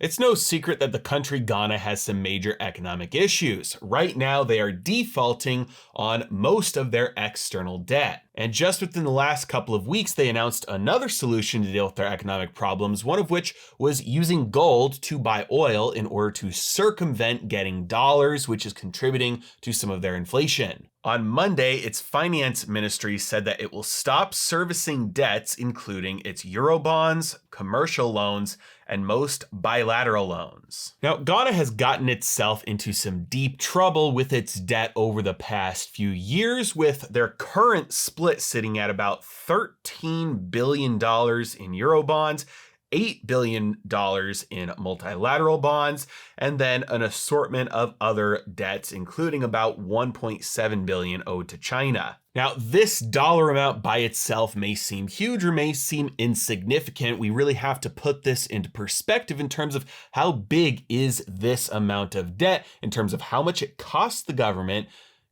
It's no secret that the country Ghana has some major economic issues. Right now, they are defaulting on most of their external debt. And just within the last couple of weeks, they announced another solution to deal with their economic problems, one of which was using gold to buy oil in order to circumvent getting dollars, which is contributing to some of their inflation. On Monday, its finance ministry said that it will stop servicing debts, including its Eurobonds, commercial loans, and most bilateral loans. Now, Ghana has gotten itself into some deep trouble with its debt over the past few years, with their current split sitting at about $13 billion in Eurobonds, $8 billion in multilateral bonds, and then an assortment of other debts, including about $1.7 billion owed to China. Now, this dollar amount by itself may seem huge or may seem insignificant. We really have to put this into perspective in terms of how big is this amount of debt, in terms of how much it costs the government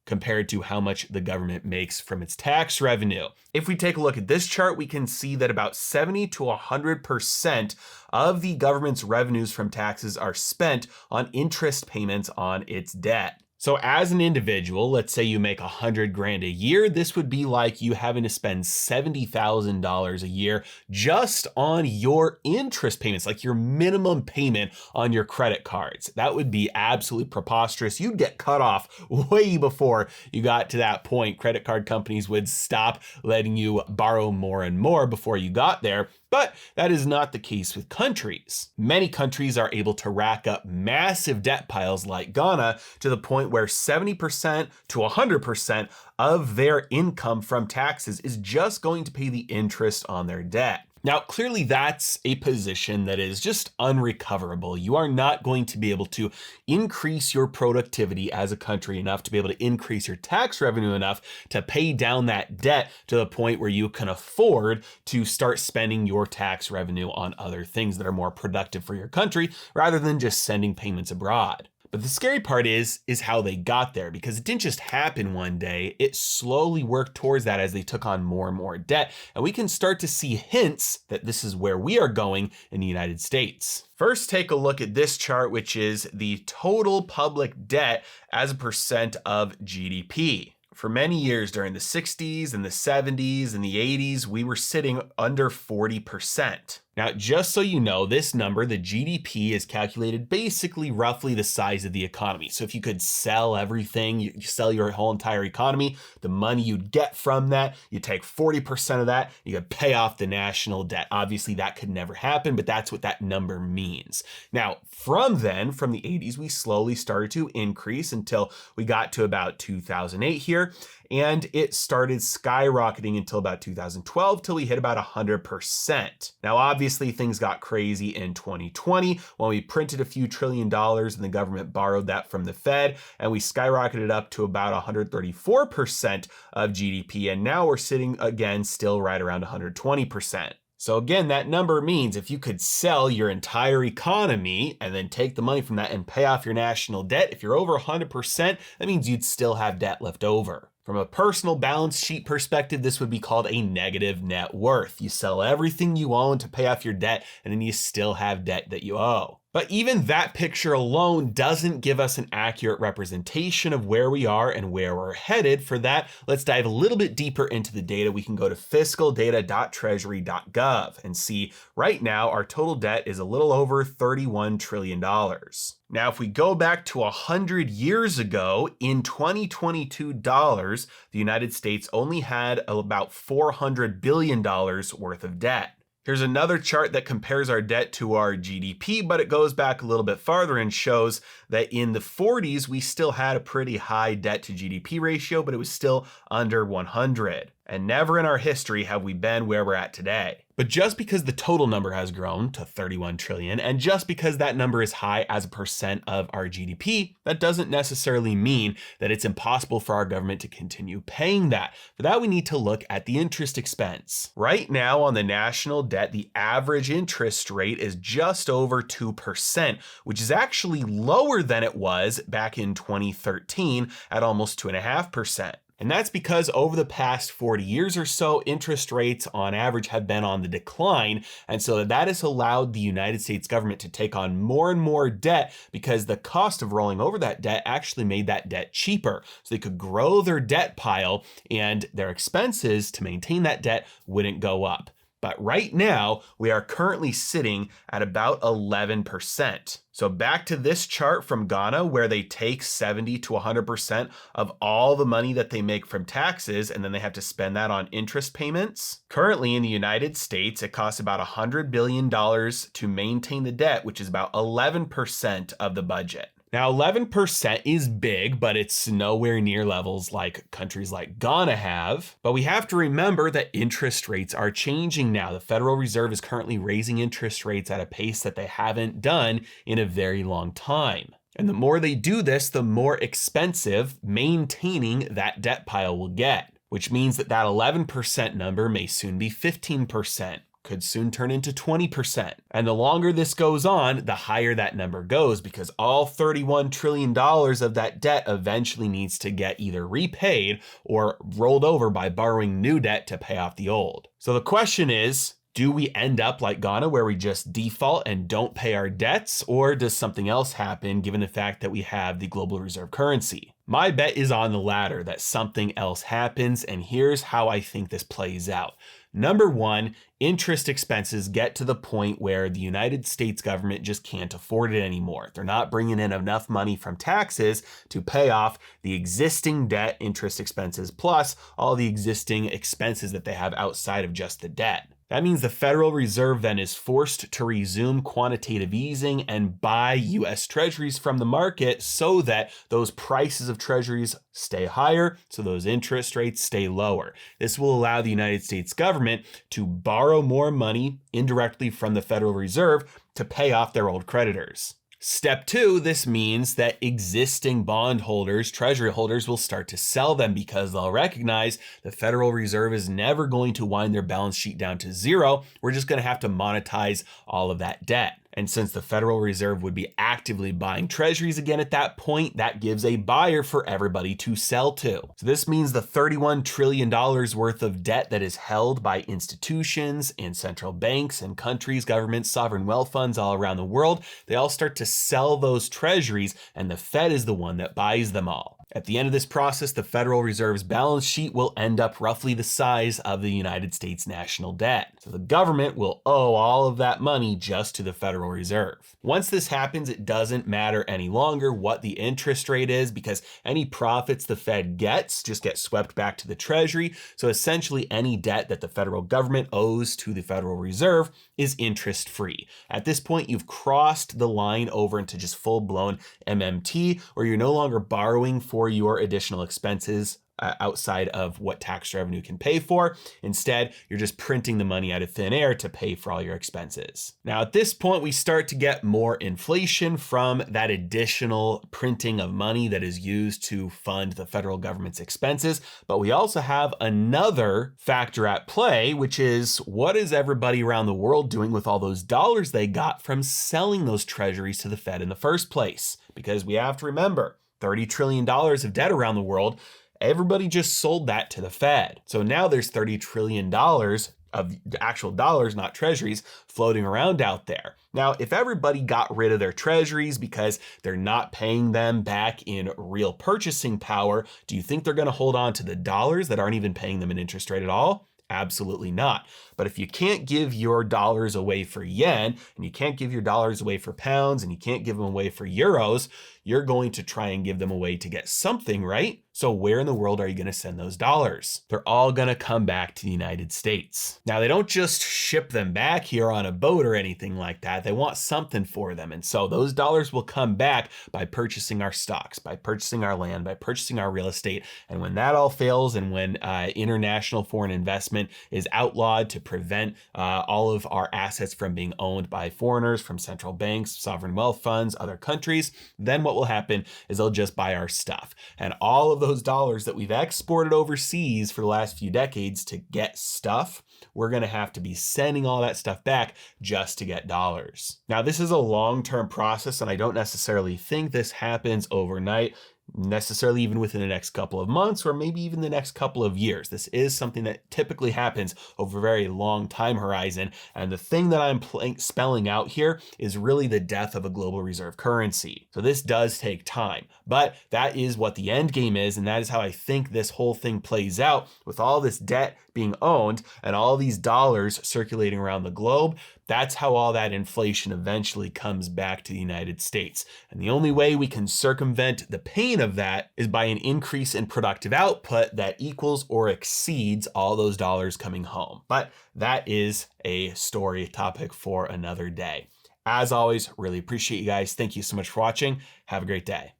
compared to how much the government makes from its tax revenue. If we take a look at this chart, we can see that about 70 to 100% of the government's revenues from taxes are spent on interest payments on its debt. So as an individual, let's say you make 100 grand a year, this would be like you having to spend $70,000 a year just on your interest payments, like your minimum payment on your credit cards. That would be absolutely preposterous. You'd get cut off way before you got to that point. Credit card companies would stop letting you borrow more and more before you got there. But that is not the case with countries. Many countries are able to rack up massive debt piles like Ghana to the point where 70% to 100% of their income from taxes is just going to pay the interest on their debt. Now, clearly that's a position that is just unrecoverable. You are not going to be able to increase your productivity as a country enough to be able to increase your tax revenue enough to pay down that debt to the point where you can afford to start spending your tax revenue on other things that are more productive for your country rather than just sending payments abroad. But the scary part is how they got there, because it didn't just happen one day. It slowly worked towards that as they took on more and more debt. And we can start to see hints that this is where we are going in the United States. First, take a look at this chart, which is the total public debt as a percent of GDP. For many years during the 60s and the 70s and the 80s, we were sitting under 40%. Now, just so you know, this number, the GDP, is calculated basically roughly the size of the economy. So if you could sell everything, you sell your whole entire economy, the money you'd get from that, you take 40% of that, you could pay off the national debt. Obviously, that could never happen, but that's what that number means. Now, from the 80s, we slowly started to increase until we got to about 2008 here. And it started skyrocketing until about 2012, till we hit about 100%. Now, obviously, things got crazy in 2020 when we printed a few $1 trillion and the government borrowed that from the Fed, and we skyrocketed up to about 134% of GDP. And now we're sitting again, still right around 120%. So again, that number means if you could sell your entire economy and then take the money from that and pay off your national debt, if you're over 100%, that means you'd still have debt left over. From a personal balance sheet perspective, this would be called a negative net worth. You sell everything you own to pay off your debt, and then you still have debt that you owe. But even that picture alone doesn't give us an accurate representation of where we are and where we're headed. For that, let's dive a little bit deeper into the data. We can go to fiscaldata.treasury.gov and see right now our total debt is a little over $31 trillion. Now, if we go back to 100 years ago, in 2022 dollars, the United States only had about $400 billion worth of debt. Here's another chart that compares our debt to our GDP, but it goes back a little bit farther and shows that in the 40s, we still had a pretty high debt to GDP ratio, but it was still under 100. And never in our history have we been where we're at today. But just because the total number has grown to 31 trillion, and just because that number is high as a percent of our GDP, that doesn't necessarily mean that it's impossible for our government to continue paying that. For that, we need to look at the interest expense. Right now on the national debt, the average interest rate is just over 2%, which is actually lower than it was back in 2013 at almost 2.5%. And that's because over the past 40 years or so, interest rates on average have been on the decline. And so that has allowed the United States government to take on more and more debt because the cost of rolling over that debt actually made that debt cheaper. So they could grow their debt pile and their expenses to maintain that debt wouldn't go up. But right now, we are currently sitting at about 11%. So back to this chart from Ghana, where they take 70 to 100% of all the money that they make from taxes, and then they have to spend that on interest payments. Currently in the United States, it costs about $100 billion to maintain the debt, which is about 11% of the budget. Now, 11% is big, but it's nowhere near levels like countries like Ghana have. But we have to remember that interest rates are changing now. The Federal Reserve is currently raising interest rates at a pace that they haven't done in a very long time. And the more they do this, the more expensive maintaining that debt pile will get, which means that 11% number may soon be 15%. Could soon turn into 20%. And the longer this goes on, the higher that number goes because all $31 trillion of that debt eventually needs to get either repaid or rolled over by borrowing new debt to pay off the old. So the question is, do we end up like Ghana where we just default and don't pay our debts, or does something else happen given the fact that we have the global reserve currency? My bet is on the latter, that something else happens, and here's how I think this plays out. Number one, interest expenses get to the point where the United States government just can't afford it anymore. They're not bringing in enough money from taxes to pay off the existing debt interest expenses, plus all the existing expenses that they have outside of just the debt. That means the Federal Reserve then is forced to resume quantitative easing and buy US treasuries from the market so that those prices of treasuries stay higher, so those interest rates stay lower. This will allow the United States government to borrow more money indirectly from the Federal Reserve to pay off their old creditors. Step two, this means that existing bond holders, treasury holders, will start to sell them because they'll recognize the Federal Reserve is never going to wind their balance sheet down to zero. We're just going to have to monetize all of that debt. And since the Federal Reserve would be actively buying treasuries again at that point, that gives a buyer for everybody to sell to. So this means the $31 trillion worth of debt that is held by institutions and central banks and countries, governments, sovereign wealth funds all around the world, they all start to sell those treasuries, and the Fed is the one that buys them all. At the end of this process, the Federal Reserve's balance sheet will end up roughly the size of the United States national debt. So the government will owe all of that money just to the Federal Reserve. Once this happens, it doesn't matter any longer what the interest rate is because any profits the Fed gets just get swept back to the Treasury. So essentially any debt that the federal government owes to the Federal Reserve is interest free. At this point, you've crossed the line over into just full-blown MMT, where you're no longer borrowing for your additional expenses outside of what tax revenue can pay for. Instead, you're just printing the money out of thin air to pay for all your expenses. Now, at this point, we start to get more inflation from that additional printing of money that is used to fund the federal government's expenses. But we also have another factor at play, which is what is everybody around the world doing with all those dollars they got from selling those treasuries to the Fed in the first place? Because we have to remember, $30 trillion of debt around the world, everybody just sold that to the Fed. So now there's $30 trillion of actual dollars, not treasuries, floating around out there. Now, if everybody got rid of their treasuries because they're not paying them back in real purchasing power, do you think they're going to hold on to the dollars that aren't even paying them an interest rate at all? Absolutely not. But if you can't give your dollars away for yen, and you can't give your dollars away for pounds, and you can't give them away for euros, you're going to try and give them away to get something, right? So where in the world are you going to send those dollars? They're all going to come back to the United States. Now, they don't just ship them back here on a boat or anything like that. They want something for them. And so those dollars will come back by purchasing our stocks, by purchasing our land, by purchasing our real estate. And when that all fails, and when international foreign investment is outlawed to prevent all of our assets from being owned by foreigners, from central banks, sovereign wealth funds, other countries, then what will happen is they'll just buy our stuff. And all of those dollars that we've exported overseas for the last few decades to get stuff, we're going to have to be sending all that stuff back just to get dollars. Now, this is a long-term process, and I don't necessarily think this happens overnight. necessarily even within the next couple of months or maybe even the next couple of years. This is something that typically happens over a very long time horizon. And the thing that I'm spelling out here is really the death of a global reserve currency. So this does take time, but that is what the end game is. And that is how I think this whole thing plays out with all this debt being owned and all these dollars circulating around the globe. That's how all that inflation eventually comes back to the United States. And the only way we can circumvent the pain of that is by an increase in productive output that equals or exceeds all those dollars coming home. But that is a story topic for another day. As always, really appreciate you guys. Thank you so much for watching. Have a great day.